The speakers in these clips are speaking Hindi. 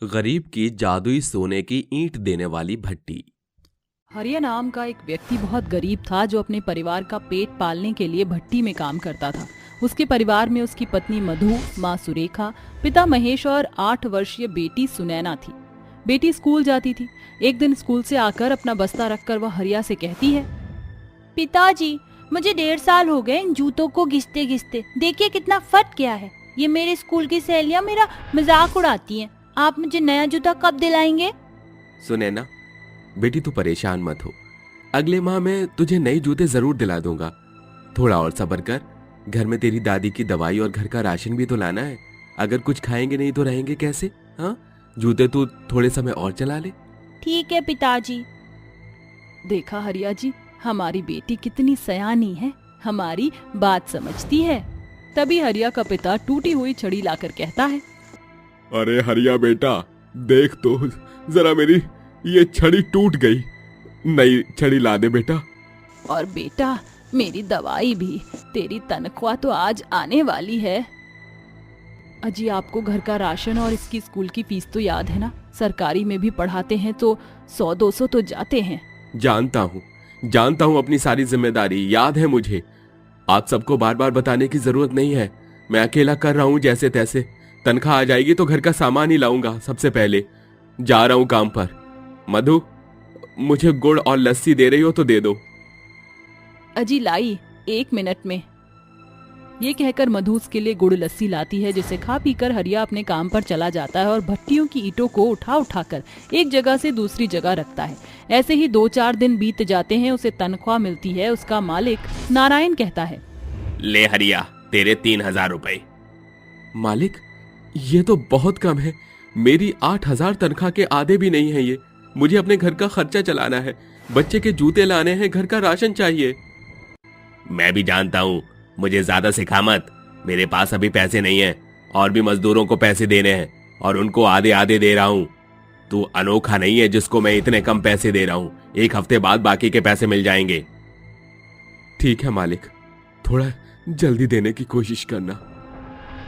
गरीब की जादुई सोने की ईंट देने वाली भट्टी। हरिया नाम का एक व्यक्ति बहुत गरीब था जो अपने परिवार का पेट पालने के लिए भट्टी में काम करता था। उसके परिवार में उसकी पत्नी मधु, माँ सुरेखा, पिता महेश और 8 वर्षीय बेटी सुनैना थी। बेटी स्कूल जाती थी। एक दिन स्कूल से आकर अपना बस्ता रखकर वह हरिया से कहती है, पिताजी, मुझे 1.5 साल हो गए इन जूतों को घिसते घिसते। देखिए कितना फट गया है। ये मेरे स्कूल की सहेलियां मेरा मजाक उड़ाती हैं। आप मुझे नया जूता कब दिलाएंगे? सुनैना, बेटी तू परेशान मत हो। अगले माह मैं तुझे नए जूते जरूर दिला दूंगा। थोड़ा और सब्र कर। घर में तेरी दादी की दवाई और घर का राशन भी तो लाना है। अगर कुछ खाएंगे नहीं तो रहेंगे कैसे? हाँ, जूते तू थोड़े समय और चला ले। ठीक है पिताजी। देखा हरिया जी, हमारी बेटी कितनी सयानी है, हमारी बात समझती है। तभी हरिया का पिता टूटी हुई छड़ी लाकर कहता है, अरे हरिया बेटा, देख तो जरा मेरी ये छड़ी टूट गई। नई छड़ी ला दे बेटा। और बेटा, मेरी दवाई भी। तेरी तनख्वाह तो आज आने वाली है। अजी, आपको घर का राशन और इसकी स्कूल की फीस तो याद है ना? सरकारी में भी पढ़ाते हैं तो 100-200 तो जाते हैं। जानता हूँ अपनी सारी जिम्मेदारी, याद है मुझे। आप सबको बार बार बताने की जरूरत नहीं है। मैं अकेला कर रहा हूँ जैसे तैसे। तनख्वाह आ जाएगी तो घर का सामान ही लाऊंगा सबसे पहले। जा रहा हूँ काम पर। मधु, मुझे गुड़ और लस्सी दे रही हो तो दे दो। अजी लाई, 1 मिनट में। ये कहकर मधु उसके लिए गुड़ लस्सी लाती है, जिसे खा पीकर हरिया अपने काम पर चला जाता है और भट्टियों की ईंटों को उठाकर एक जगह से दूसरी जगह रखता है। ऐसे ही 2-4 दिन बीत जाते हैं। उसे तनख्वाह मिलती है। उसका मालिक नारायण कहता है, ले हरिया, तेरे 3000 रुपए। मालिक, ये तो बहुत कम है। मेरी 8000 तनख्वाह के आधे भी नहीं है ये। मुझे अपने घर का खर्चा चलाना है, बच्चे के जूते लाने हैं, घर का राशन चाहिए। मैं भी जानता हूँ, मुझे ज्यादा सिखा मत। मेरे पास अभी पैसे नहीं है और भी मजदूरों को पैसे देने हैं और उनको आधे आधे दे रहा हूँ। तू अनोखा नहीं है जिसको मैं इतने कम पैसे दे रहा हूँ। 1 हफ्ते बाद बाकी के पैसे मिल जाएंगे। ठीक है मालिक, थोड़ा जल्दी देने की कोशिश करना।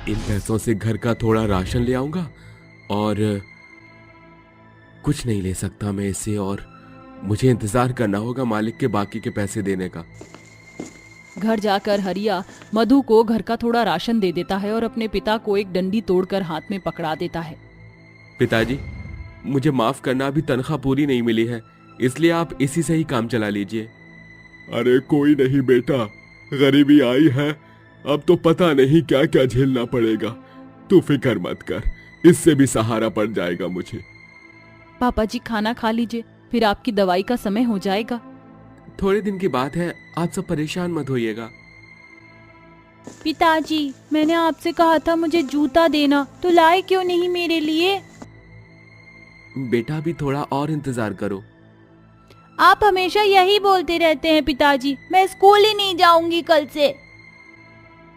इन पैसों से घर का थोड़ा राशन ले आऊंगा और कुछ नहीं ले सकता मैं इससे, और मुझे इंतजार करना होगा मालिक के बाकी के पैसे देने का। घर जाकर हरिया मधु को घर का थोड़ा राशन दे देता है और अपने पिता को एक डंडी तोड़कर हाथ में पकड़ा देता है। पिताजी, मुझे माफ करना, अभी तनख्वाह पूरी नहीं मिली है, इसलिए आप इसी से ही काम चला लीजिए। अरे कोई नहीं बेटा, गरीबी आई है, अब तो पता नहीं क्या क्या झेलना पड़ेगा। तू फिक्र मत कर, इससे भी सहारा पड़ जाएगा मुझे। पापा जी, खाना खा लीजिए, फिर आपकी दवाई का समय हो जाएगा। थोड़े दिन की बात है, आप सब परेशान मत होइएगा। पिताजी, मैंने आपसे कहा था मुझे जूता देना, तो लाए क्यों नहीं मेरे लिए? बेटा, भी थोड़ा और इंतजार करो। आप हमेशा यही बोलते रहते हैं पिताजी। मैं स्कूल ही नहीं जाऊंगी कल से।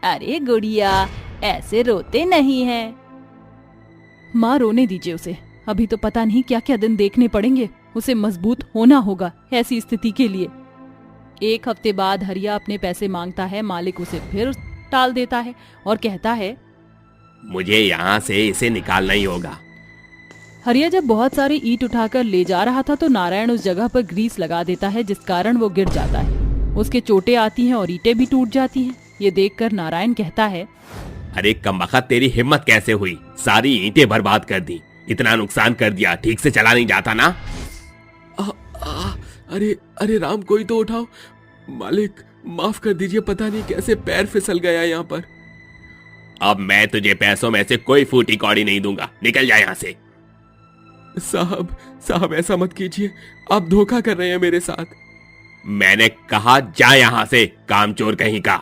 अरे गुड़िया, ऐसे रोते नहीं हैं। माँ, रोने दीजिए उसे। अभी तो पता नहीं क्या क्या दिन देखने पड़ेंगे। उसे मजबूत होना होगा ऐसी स्थिति के लिए। 1 हफ्ते बाद हरिया अपने पैसे मांगता है। मालिक उसे फिर टाल देता है और कहता है, मुझे यहाँ से इसे निकालना ही होगा। हरिया जब बहुत सारी ईंट उठाकर ले जा रहा था तो नारायण उस जगह पर ग्रीस लगा देता है, जिस कारण वो गिर जाता है। उसके चोटें आती हैं और ईंटें भी टूट जाती हैं। ये देखकर नारायण कहता है, अरे कमबख्त, तेरी हिम्मत कैसे हुई? सारी ईंटें बर्बाद कर दी, इतना नुकसान कर दिया, ठीक से चला नहीं जाता ना? अरे राम, कोई तो उठाओ। मालिक, माफ कर दीजिए, पता नहीं कैसे पैर फिसल गया यहाँ पर। अब मैं तुझे पैसों में से कोई फूटी कौड़ी नहीं दूंगा, निकल जा यहाँ से। साहब ऐसा मत कीजिए, आप धोखा कर रहे हैं मेरे साथ। मैंने कहा जा यहाँ से, कामचोर कहीं का।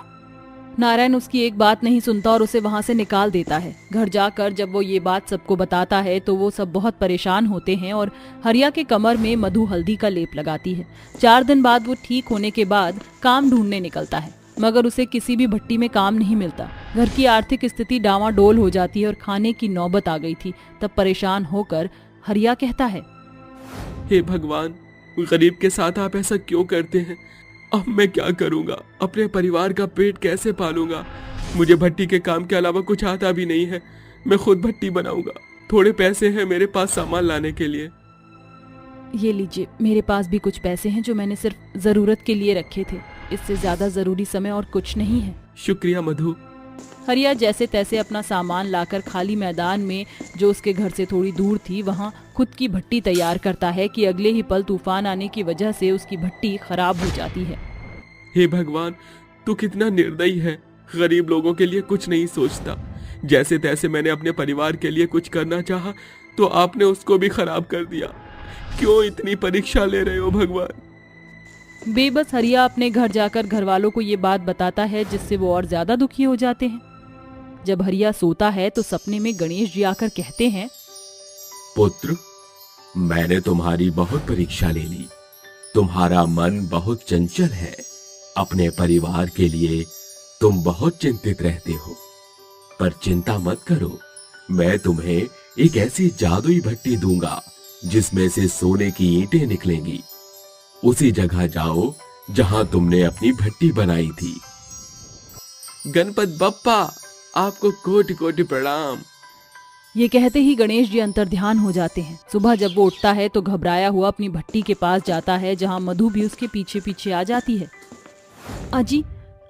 नारायण उसकी एक बात नहीं सुनता और उसे वहां से निकाल देता है। घर जाकर जब वो ये बात सबको बताता है तो वो सब बहुत परेशान होते हैं और हरिया के कमर में मधु हल्दी का लेप लगाती है। 4 दिन बाद वो ठीक होने के बाद काम ढूंढने निकलता है, मगर उसे किसी भी भट्टी में काम नहीं मिलता। घर की आर्थिक स्थिति डावाडोल हो जाती है और खाने की नौबत आ गई थी। तब परेशान होकर हरिया कहता है, हे भगवान, गरीब के साथ आप ऐसा क्यों करते हैं? अब मैं क्या करूंगा? अपने परिवार का पेट कैसे पालूंगा? मुझे भट्टी के काम के अलावा कुछ आता भी नहीं है। मैं खुद भट्टी बनाऊंगा, थोड़े पैसे हैं मेरे पास सामान लाने के लिए। ये लीजिए, मेरे पास भी कुछ पैसे हैं जो मैंने सिर्फ जरूरत के लिए रखे थे। इससे ज्यादा जरूरी समय और कुछ नहीं है। शुक्रिया मधु। हरिया जैसे तैसे अपना सामान लाकर खाली मैदान में, जो उसके घर से थोड़ी दूर थी, वहां खुद की भट्टी तैयार करता है कि अगले ही पल तूफान आने की वजह से उसकी भट्टी खराब हो जाती है। हे भगवान, तू कितना निर्दयी है। गरीब लोगों के लिए कुछ नहीं सोचता। जैसे तैसे मैंने अपने परिवार के लिए कुछ करना चाहा तो आपने उसको भी खराब कर दिया। क्यों इतनी परीक्षा ले रहे हो भगवान। बेबस हरिया अपने घर जाकर घर वालों को ये बात बताता है, जिससे वो और ज्यादा दुखी हो जाते हैं। जब हरिया सोता है तो सपने में गणेश जी आकर कहते हैं, पुत्र, मैंने तुम्हारी बहुत परीक्षा ले ली। तुम्हारा मन बहुत चंचल है। अपने परिवार के लिए तुम बहुत चिंतित रहते हो, पर चिंता मत करो। मैं तुम्हें एक ऐसी जादुई भट्टी दूंगा जिसमें से सोने की ईंटें निकलेंगी। उसी जगह जाओ जहां तुमने अपनी भट्टी बनाई थी। गणपत बप्पा, आपको कोटि कोटि प्रणाम। ये कहते ही गणेश जी अंतर्ध्यान हो जाते हैं। सुबह जब वो उठता है तो घबराया हुआ अपनी भट्टी के पास जाता है, जहां मधु भी उसके पीछे पीछे आ जाती है। अजी,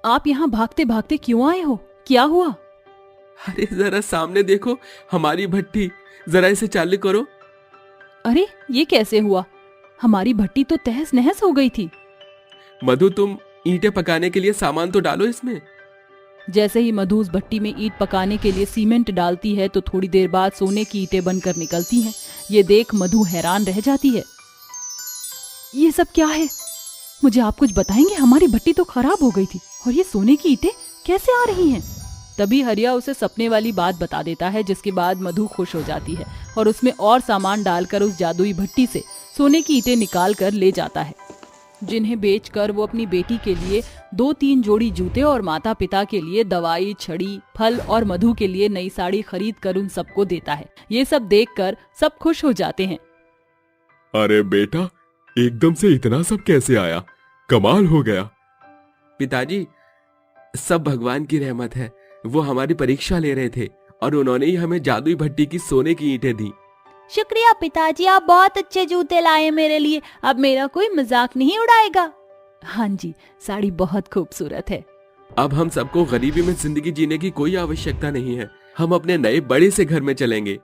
आप यहाँ भागते भागते क्यों आए हो? क्या हुआ? अरे जरा सामने देखो, हमारी भट्टी। जरा इसे चालू करो। अरे ये कैसे हुआ? हमारी भट्टी तो तहस नहस हो गई थी। मधु, तुम ईंटें पकाने के लिए सामान तो डालो इसमें। जैसे ही मधु उस भट्टी में ईंट पकाने के लिए सीमेंट डालती है तो थोड़ी देर बाद सोने की ईंटें बनकर निकलती हैं। ये देख मधु हैरान रह जाती है। ये सब क्या है? मुझे आप कुछ बताएंगे? हमारी भट्टी तो खराब हो गई थी और ये सोने की ईंटें कैसे आ रही हैं? तभी हरिया उसे सपने वाली बात बता देता है, जिसके बाद मधु खुश हो जाती है और उसमें और सामान डालकर उस जादुई भट्टी से सोने की ईंटें निकाल कर ले जाता है, जिन्हें बेचकर वो अपनी बेटी के लिए 2-3 जोड़ी जूते और माता पिता के लिए दवाई, छड़ी, फल और मधु के लिए नई साड़ी खरीद कर उन सबको देता है। ये सब देखकर सब खुश हो जाते हैं। अरे बेटा, एकदम से इतना सब कैसे आया? कमाल हो गया। पिताजी, सब भगवान की रहमत है। वो हमारी परीक्षा ले रहे थे और उन्होंने ही हमें जादुई भट्टी की सोने की ईंटें दी। शुक्रिया पिताजी, आप बहुत अच्छे जूते लाए मेरे लिए। अब मेरा कोई मजाक नहीं उड़ाएगा। हाँ जी, साड़ी बहुत खूबसूरत है। अब हम सबको गरीबी में जिंदगी जीने की कोई आवश्यकता नहीं है। हम अपने नए बड़े से घर में चलेंगे।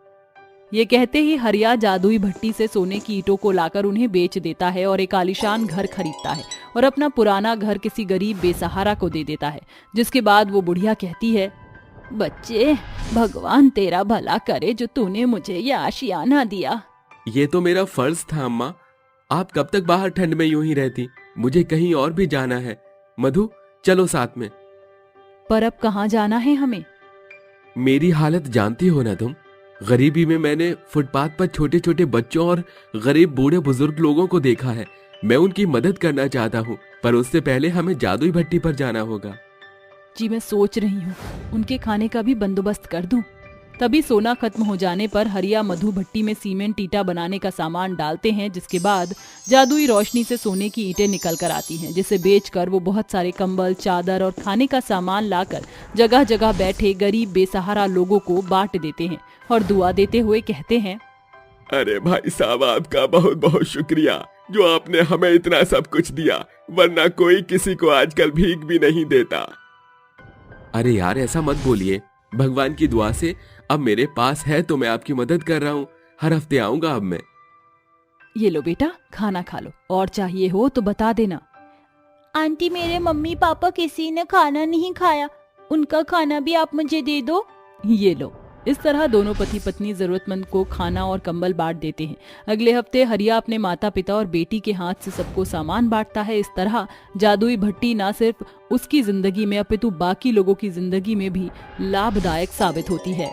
ये कहते ही हरिया जादुई भट्टी से सोने की ईंटों को लाकर उन्हें बेच देता है और एक आलीशान घर खरीदता है और अपना पुराना घर किसी गरीब बेसहारा को दे देता है। जिसके बाद वो बुढ़िया कहती है, बच्चे, भगवान तेरा भला करे जो तूने मुझे ये आशियाना दिया। ये तो मेरा फर्ज था अम्मा। आप कब तक बाहर ठंड में यूं ही रहती? मुझे कहीं और भी जाना है। मधु, चलो साथ में। पर अब कहाँ जाना है हमें? मेरी हालत जानती हो ना तुम। गरीबी में मैंने फुटपाथ पर छोटे छोटे बच्चों और गरीब बूढ़े बुजुर्ग लोगों को देखा है। मैं उनकी मदद करना चाहता हूँ, पर उससे पहले हमें जादुई भट्टी पर जाना होगा। जी, मैं सोच रही हूँ उनके खाने का भी बंदोबस्त कर दूं। तभी सोना खत्म हो जाने पर हरिया मधु भट्टी में सीमेंट ईंटा बनाने का सामान डालते हैं, जिसके बाद जादुई रोशनी से सोने की ईंटें निकल कर आती हैं, जिसे बेचकर वो बहुत सारे कंबल, चादर और खाने का सामान लाकर जगह जगह बैठे गरीब बेसहारा लोगों को बांट देते हैं और दुआ देते हुए कहते हैं, अरे भाई साहब, आपका बहुत बहुत शुक्रिया जो आपने हमें इतना सब कुछ दिया, वरना कोई किसी को आजकल भीख भी नहीं देता। अरे यार, ऐसा मत बोलिए। भगवान की दुआ से अब मेरे पास है तो मैं आपकी मदद कर रहा हूँ। हर हफ्ते आऊंगा अब मैं। ये लो बेटा, खाना खा लो, और चाहिए हो तो बता देना। आंटी, मेरे मम्मी पापा किसी ने खाना नहीं खाया, उनका खाना भी आप मुझे दे दो। ये लो। इस तरह दोनों पति पत्नी जरूरतमंद को खाना और कंबल बांट देते हैं। अगले हफ्ते हरिया अपने माता पिता और बेटी के हाथ से सबको सामान बांटता है। इस तरह जादुई भट्टी न सिर्फ उसकी जिंदगी में अपितु बाकी लोगों की जिंदगी में भी लाभदायक साबित होती है।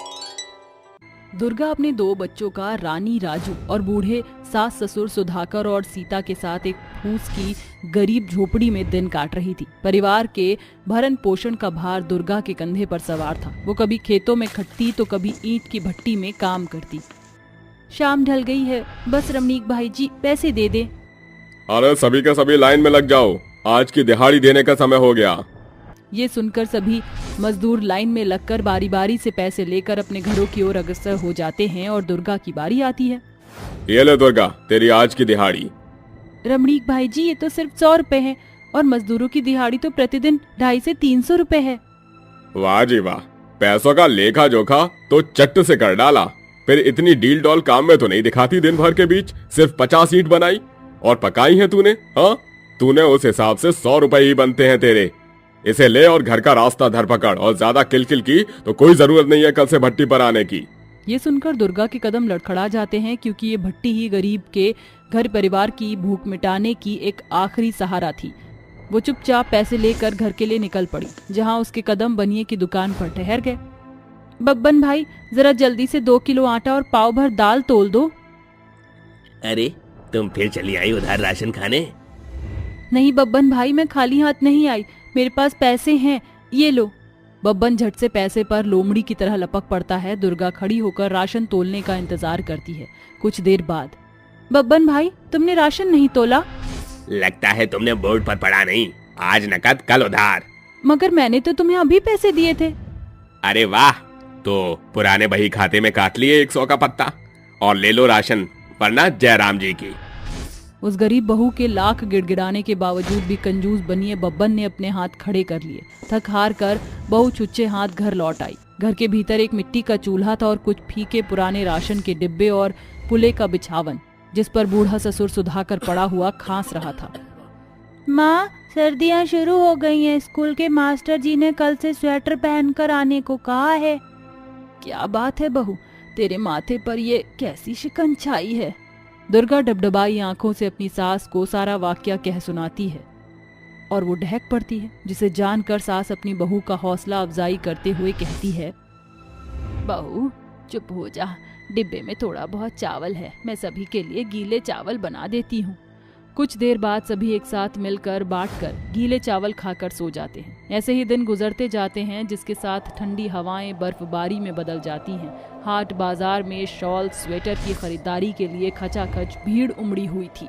दुर्गा अपने 2 बच्चों का रानी राजू और बूढ़े सास ससुर सुधाकर और सीता के साथ एक फूस की गरीब झोपड़ी में दिन काट रही थी। परिवार के भरण पोषण का भार दुर्गा के कंधे पर सवार था। वो कभी खेतों में खटती तो कभी ईंट की भट्टी में काम करती। शाम ढल गई है, बस रमणीक भाई जी पैसे दे दे। अरे सभी का सभी लाइन में लग जाओ, आज की दिहाड़ी देने का समय हो गया। ये सुनकर सभी मजदूर लाइन में लगकर बारी बारी से पैसे लेकर अपने घरों की ओर अग्रसर हो जाते हैं और दुर्गा की बारी आती है। ये ले दुर्गा, तेरी आज की दिहाड़ी। रमणीक भाई जी, ये तो सिर्फ 100 रुपए है और मजदूरों की दिहाड़ी तो प्रतिदिन 250 से 300 रुपए है। वाह जी वाह, पैसों का लेखा जोखा तो चट्ट से कर डाला। फिर इतनी डील डॉल काम में तो नहीं दिखाती दिन भर के बीच। सिर्फ 50 ईंट बनाई और पकाई है तूने। हाँ, तूने उस हिसाब से 100 रुपए ही बनते हैं तेरे। इसे ले और घर का रास्ता धरपकड़, और ज्यादा किलकिल की तो कोई जरूरत नहीं है कल से भट्टी पर आने की। ये सुनकर दुर्गा के कदम लड़खड़ा जाते हैं, क्योंकि ये भट्टी ही गरीब के घर परिवार की भूख मिटाने की एक आखिरी सहारा थी। वो चुपचाप पैसे लेकर घर के लिए निकल पड़ी, जहाँ उसके कदम बनिए की दुकान पर ठहर गए। बब्बन भाई, जरा जल्दी से 2 किलो आटा और पाव भर दाल तोल दो। अरे तुम फिर चली आई उधार राशन खाने? नहीं बब्बन भाई, मैं खाली हाथ नहीं आई, मेरे पास पैसे हैं, ये लो। बब्बन झट से पैसे पर लोमड़ी की तरह लपक पड़ता है। दुर्गा खड़ी होकर राशन तोलने का इंतजार करती है। कुछ देर बाद, बब्बन भाई, तुमने राशन नहीं तोला? लगता है तुमने बोर्ड पर पढ़ा नहीं, आज नकद कल उधार। मगर मैंने तो तुम्हें अभी पैसे दिए थे। अरे वाह, तो पुराने बही खाते में काट लिए 100 का पत्ता और ले लो राशन, वरना जयराम जी की। उस गरीब बहू के लाख गिड़गिड़ाने के बावजूद भी कंजूस बनिए बब्बन ने अपने हाथ खड़े कर लिए। थक हार कर बहू छुच्छे हाथ घर लौट आई। घर के भीतर एक मिट्टी का चूल्हा था और कुछ फीके पुराने राशन के डिब्बे और पुले का बिछावन, जिस पर बूढ़ा ससुर सुधाकर पड़ा हुआ खांस रहा था। माँ, सर्दियाँ शुरू हो गई हैं। स्कूल के मास्टर जी ने कल से स्वेटर पहनकर आने को कहा है। क्या बात है बहू, तेरे माथे पर ये कैसी शिकन छाई है? दुर्गा डबडबाई आंखों से अपनी सास को सारा वाकया कह सुनाती है और वो ढहक पड़ती है, जिसे जानकर सास अपनी बहू का हौसला अफजाई करते हुए कहती है, बहू चुप हो जा, डिब्बे में थोड़ा बहुत चावल है, मैं सभी के लिए गीले चावल बना देती हूँ। कुछ देर बाद सभी एक साथ मिलकर बांटकर गीले चावल खाकर सो जाते हैं। ऐसे ही दिन गुजरते जाते हैं, जिसके साथ ठंडी हवाएं बर्फबारी में बदल जाती हैं। हाट बाजार में शॉल स्वेटर की खरीदारी के लिए खचाखच भीड़ उमड़ी हुई थी।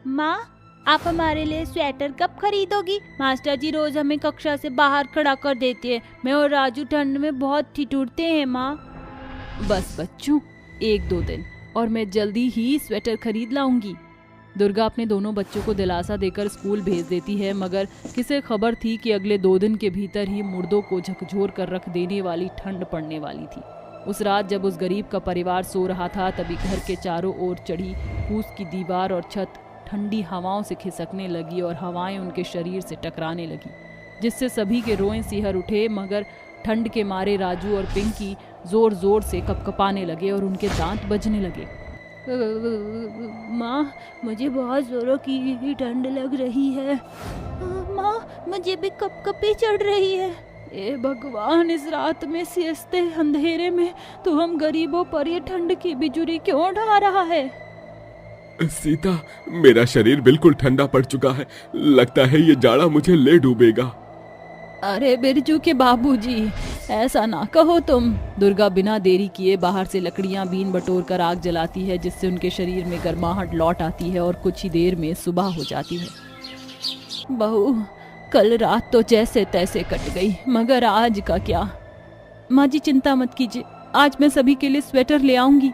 माँ, आप हमारे लिए स्वेटर कब खरीदोगी? मास्टर जी रोज हमें कक्षा से बाहर खड़ा कर देते हैं। मैं और राजू ठंड में बहुत ठिठुरते हैं माँ। बस बच्चों, 1-2 दिन और मैं जल्दी ही स्वेटर खरीद लाऊंगी। दुर्गा अपने दोनों बच्चों को दिलासा देकर स्कूल भेज देती है, मगर किसे खबर थी कि अगले 2 दिन के भीतर ही मुर्दों को झकझोर कर रख देने वाली ठंड पड़ने वाली थी। उस रात जब उस गरीब का परिवार सो रहा था, तभी घर के चारों ओर चढ़ी फूस की दीवार और छत ठंडी हवाओं से खिसकने लगी और हवाएं उनके शरीर से टकराने लगी, जिससे सभी के रोएं सिहर उठे। मगर ठंड के मारे राजू और पिंकी जोर जोर से कपकपाने लगे और उनके दांत बजने लगे। माँ, मुझे बहुत जोरों की ठंड लग रही है। माँ, मुझे भी कपकपी चढ़ रही है। ए भगवान, इस रात में सियस्ते अंधेरे में तो हम गरीबों पर ये ठंड की बिजुरी क्यों ढा रहा है? सीता, मेरा शरीर बिल्कुल ठंडा पड़ चुका है, लगता है ये जाड़ा मुझे ले डूबेगा। अरे बिरजू के बाबूजी, ऐसा ना कहो तुम। दुर्गा बिना देरी किए बाहर से लकड़ियां बीन बटोर कर आग जलाती है, जिससे उनके शरीर में गर्माहट लौट आती है और कुछ ही देर में सुबह हो जाती है। बहू, कल रात तो जैसे तैसे कट गई, मगर आज का क्या? माँ जी चिंता मत कीजिए, आज मैं सभी के लिए स्वेटर ले आऊंगी।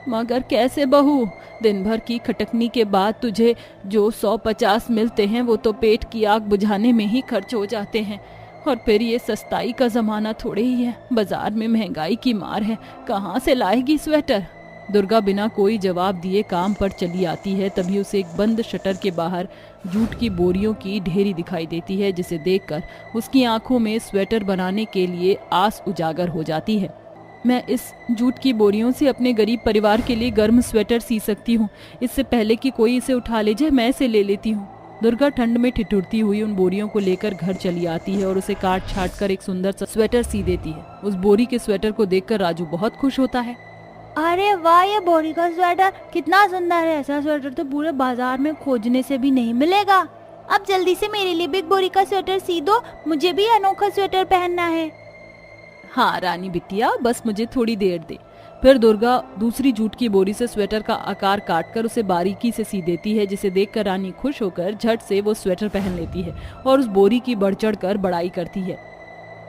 मगर कैसे बहू? दिन भर की खटकनी के बाद तुझे जो 150 मिलते हैं वो तो पेट की आग बुझाने में ही खर्च हो जाते हैं, और फिर ये सस्ताई का जमाना थोड़े ही है। बाजार में महंगाई की मार है, कहाँ से लाएगी स्वेटर? दुर्गा बिना कोई जवाब दिए काम पर चली आती है। तभी उसे एक बंद शटर के बाहर जूट की बोरियों की ढेरी दिखाई देती है, जिसे देखकर उसकी आंखों में स्वेटर बनाने के लिए आस उजागर हो जाती है। मैं इस जूट की बोरियों से अपने गरीब परिवार के लिए गर्म स्वेटर सी सकती हूँ। इससे पहले कि कोई इसे उठा ले जाए, मैं इसे ले लेती हूँ। दुर्गा ठंड में ठिठुरती हुई उन बोरियों को लेकर घर चली आती है और उसे काट छाट कर एक सुंदर सा स्वेटर सी देती है। उस बोरी के स्वेटर को देखकर राजू बहुत खुश होता है। अरे वाह, ये बोरी का स्वेटर कितना सुंदर है। ऐसा स्वेटर तो पूरे बाजार में खोजने से भी नहीं मिलेगा। अब जल्दी से मेरे लिए भी एक बोरी का स्वेटर सी दो, मुझे भी अनोखा स्वेटर पहनना है। हाँ रानी बिटिया, बस मुझे थोड़ी देर दे। फिर दुर्गा दूसरी जूट की बोरी से स्वेटर का आकार काटकर उसे बारीकी से सी देती है, जिसे देखकर रानी खुश होकर झट से वो स्वेटर पहन लेती है और उस बोरी की बढ़ चढ़ कर बड़ाई करती है।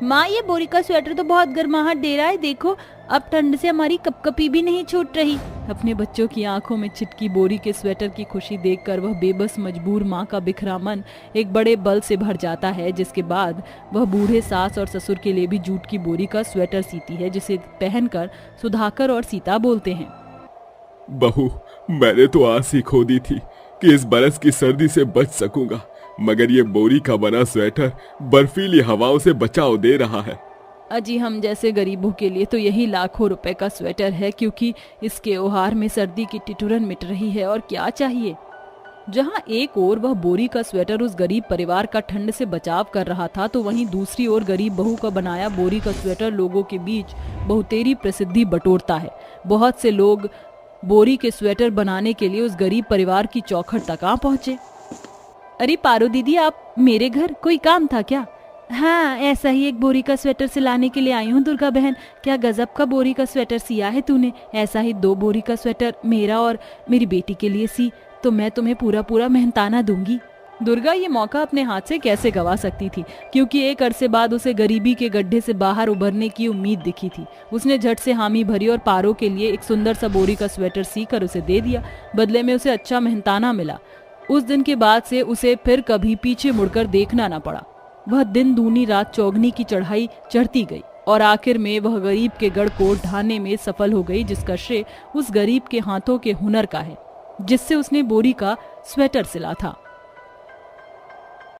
माँ ये बोरी का स्वेटर तो बहुत गर्माहट दे रहा है, देखो अब ठंड से हमारी कपकपी भी नहीं छूट रही। अपने बच्चों की आंखों में छिटकी बोरी के स्वेटर की खुशी देखकर वह बेबस मजबूर माँ का बिखरा मन एक बड़े बल से भर जाता है, जिसके बाद वह बूढ़े सास और ससुर के लिए भी जूट की बोरी का स्वेटर सीती है, जिसे पहनकर सुधाकर और सीता बोलते हैं, बहू, मैंने तो आस ही खो दी थी कि इस बरस की सर्दी से बच सकूंगा, मगर ये बोरी का बना स्वेटर बर्फीली हवाओं से बचाव दे रहा है। अजी हम जैसे गरीबों के लिए तो यही लाखों रुपए का स्वेटर है, क्योंकि इसके ओहार में सर्दी की टिटुरन मिट रही है, और क्या चाहिए। जहां एक ओर वह बोरी का स्वेटर उस गरीब परिवार का ठंड से बचाव कर रहा था, तो वहीं दूसरी ओर गरीब बहू का बनाया बोरी का स्वेटर लोगों के बीच बहुतेरी प्रसिद्धि बटोरता है। बहुत से लोग बोरी के स्वेटर बनाने के लिए उस गरीब परिवार की चौखट तक आ पहुंचे। अरे पारो दीदी, आप मेरे घर कोई काम था क्या? हाँ, ऐसा ही एक बोरी का स्वेटर सिलाने के लिए आई हूँ दुर्गा बहन। क्या गजब का बोरी का स्वेटर सिया है तूने। ऐसा ही 2 बोरी का स्वेटर मेरा और मेरी बेटी के लिए सी, तो मैं तुम्हें पूरा पूरा मेहनताना दूंगी। दुर्गा ये मौका अपने हाथ से कैसे गवा सकती थी, क्योंकि एक अरसे बाद उसे गरीबी के गड्ढे से बाहर उभरने की उम्मीद दिखी थी। उसने झट से हामी भरी और पारो के लिए एक सुंदर सा बोरी का स्वेटर सीकर उसे दे दिया। बदले में उसे अच्छा मेहनताना मिला। उस दिन के बाद से उसे फिर कभी पीछे मुड़कर देखना न पड़ा। वह दिन दूनी रात चौगनी की चढ़ाई चढ़ती गई और आखिर में वह गरीब के गढ़ को ढाने में सफल हो गई, जिसका श्रेय उस गरीब के हाथों के हुनर का है जिससे उसने बोरी का स्वेटर सिला था।